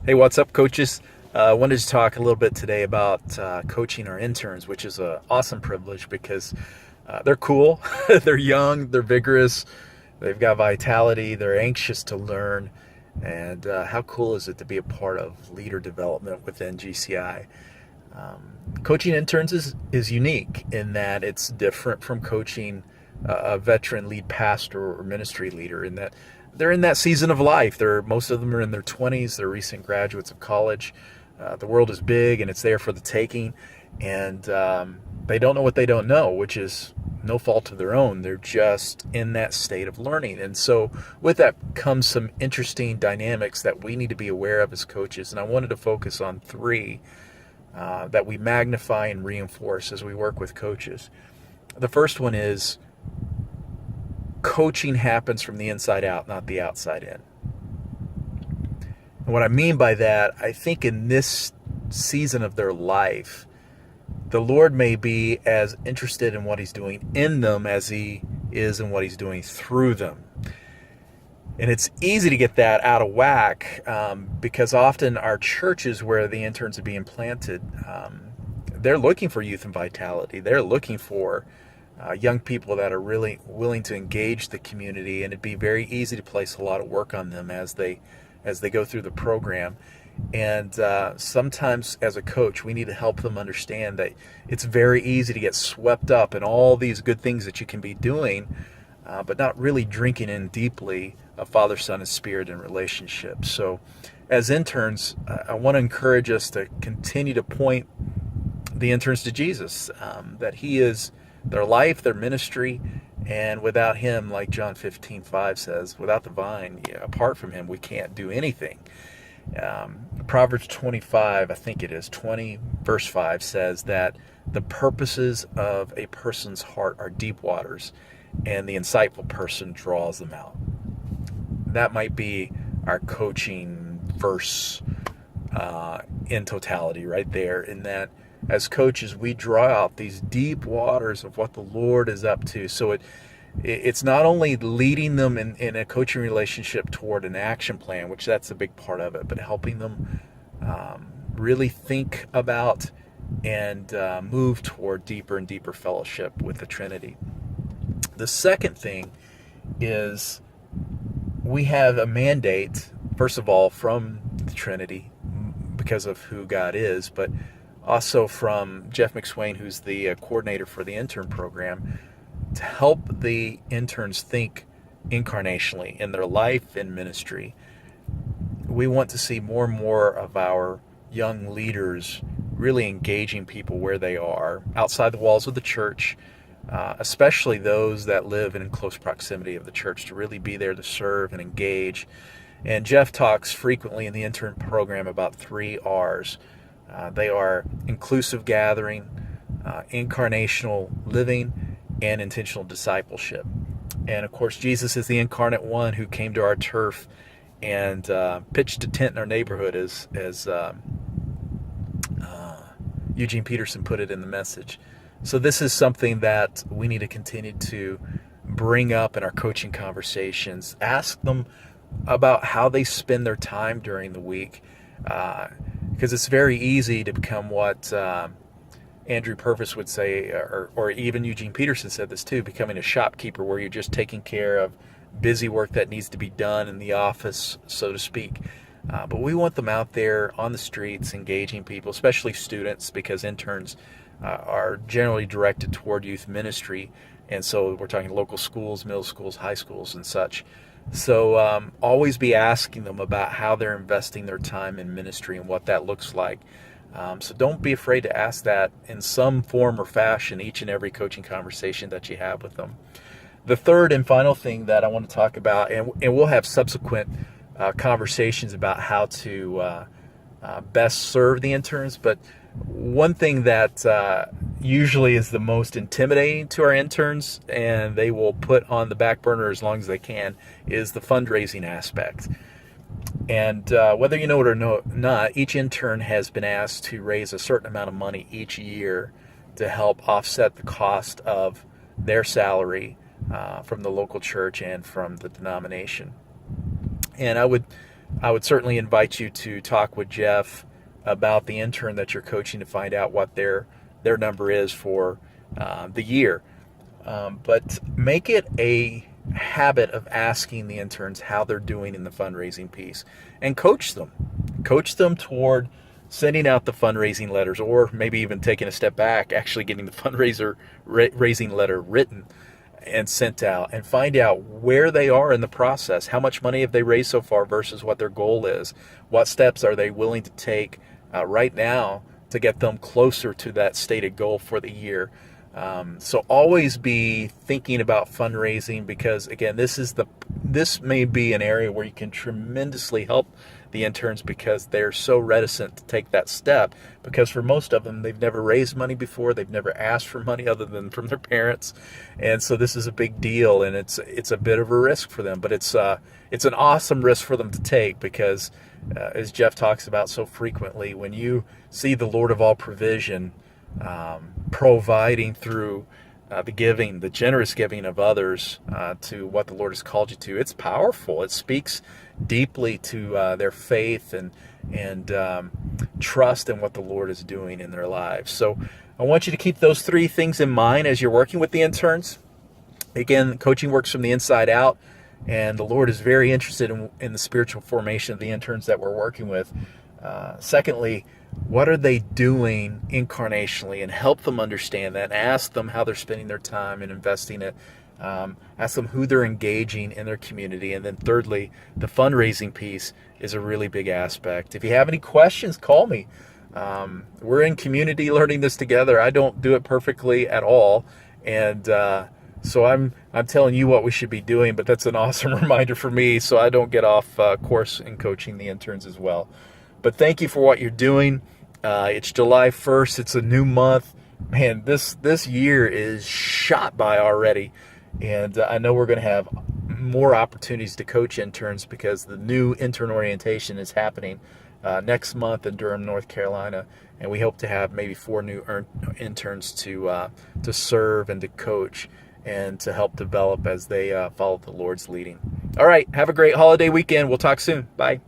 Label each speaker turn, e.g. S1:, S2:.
S1: Hey, what's up, coaches? I wanted to talk a little bit today about coaching our interns, which is an awesome privilege because they're cool, they're young, they're vigorous, they've got vitality, they're anxious to learn. And how cool is it to be a part of leader development within GCI? Coaching interns is unique in that it's different from coaching a veteran lead pastor or ministry leader in that they're in that season of life. Most of them are in their 20s. They're recent graduates of college. The world is big and it's there for the taking. And they don't know what they don't know, which is no fault of their own. They're just in that state of learning. And so with that comes some interesting dynamics that we need to be aware of as coaches. And I wanted to focus on three that we magnify and reinforce as we work with coaches. The first one is coaching happens from the inside out, not the outside in. And what I mean by that, I think in this season of their life, the Lord may be as interested in what He's doing in them as He is in what He's doing through them. And it's easy to get that out of whack because often our churches where the interns are being planted, they're looking for youth and vitality. They're looking for young people that are really willing to engage the community, and it'd be very easy to place a lot of work on them as they go through the program. And sometimes as a coach, we need to help them understand that it's very easy to get swept up in all these good things that you can be doing, but not really drinking in deeply of Father, Son, and Spirit in relationships. So as interns, I want to encourage us to continue to point the interns to Jesus, that He is their life, their ministry, and without Him, like John 15:5 says, without the vine, apart from Him, we can't do anything. Proverbs 25, I think it is, 20, verse 5 says that the purposes of a person's heart are deep waters, and the insightful person draws them out. That might be our coaching verse in totality right there, in that as coaches, we draw out these deep waters of what the Lord is up to. So it's not only leading them in a coaching relationship toward an action plan, which that's a big part of it, but helping them really think about and move toward deeper and deeper fellowship with the Trinity. The second thing is we have a mandate, first of all, from the Trinity because of who God is, but also from Jeff McSwain, who's the coordinator for the intern program, to help the interns think incarnationally in their life and ministry. We want to see more and more of our young leaders really engaging people where they are, outside the walls of the church, especially those that live in close proximity of the church, to really be there to serve and engage. And Jeff talks frequently in the intern program about 3 R's. They are inclusive gathering, incarnational living, and intentional discipleship. And of course, Jesus is the incarnate one who came to our turf and pitched a tent in our neighborhood, as Eugene Peterson put it in the message. So this is something that we need to continue to bring up in our coaching conversations. Ask them about how they spend their time during the week, because it's very easy to become what Andrew Purvis would say, or even Eugene Peterson said this too, becoming a shopkeeper where you're just taking care of busy work that needs to be done in the office, so to speak. But we want them out there on the streets engaging people, especially students, because interns are generally directed toward youth ministry. And so we're talking local schools, middle schools, high schools, and such. So always be asking them about how they're investing their time in ministry and what that looks like. So don't be afraid to ask that in some form or fashion each and every coaching conversation that you have with them. The third and final thing that I want to talk about, and we'll have subsequent conversations about how to best serve the interns, but one thing that usually is the most intimidating to our interns, and they will put on the back burner as long as they can, is the fundraising aspect. And whether you know it or not, each intern has been asked to raise a certain amount of money each year to help offset the cost of their salary from the local church and from the denomination. And I would I would certainly invite you to talk with Jeff about the intern that you're coaching to find out what their number is for the year. But make it a habit of asking the interns how they're doing in the fundraising piece, and coach them. Coach them toward sending out the fundraising letters, or maybe even taking a step back, actually getting the raising letter written and sent out, and find out where they are in the process. How much money have they raised so far versus what their goal is? What steps are they willing to take right now to get them closer to that stated goal for the year? So always be thinking about fundraising, because again, this may be an area where you can tremendously help the interns, because they're so reticent to take that step, because for most of them, they've never raised money before. They've never asked for money other than from their parents. And so this is a big deal, and it's a bit of a risk for them, but it's an awesome risk for them to take, because as Jeff talks about so frequently, when you see the Lord of all provision providing through the generous giving of others to what the Lord has called you to, it's powerful. It speaks deeply to their faith and trust in what the Lord is doing in their lives. So I want you to keep those three things in mind as you're working with the interns. Again, coaching works from the inside out, and the Lord is very interested in the spiritual formation of the interns that we're working with. Secondly, what are they doing incarnationally, and help them understand that, and ask them how they're spending their time and investing it. Ask them who they're engaging in their community. And then thirdly, the fundraising piece is a really big aspect. If you have any questions, call me. We're in community learning this together. I don't do it perfectly at all. And so I'm telling you what we should be doing, but that's an awesome reminder for me, so I don't get off course in coaching the interns as well. But thank you for what you're doing. It's July 1st. It's a new month. Man, this year is shot by already. And I know we're going to have more opportunities to coach interns, because the new intern orientation is happening next month in Durham, North Carolina. And we hope to have maybe 4 new interns to serve and to coach and to help develop as they follow the Lord's leading. All right. Have a great holiday weekend. We'll talk soon. Bye.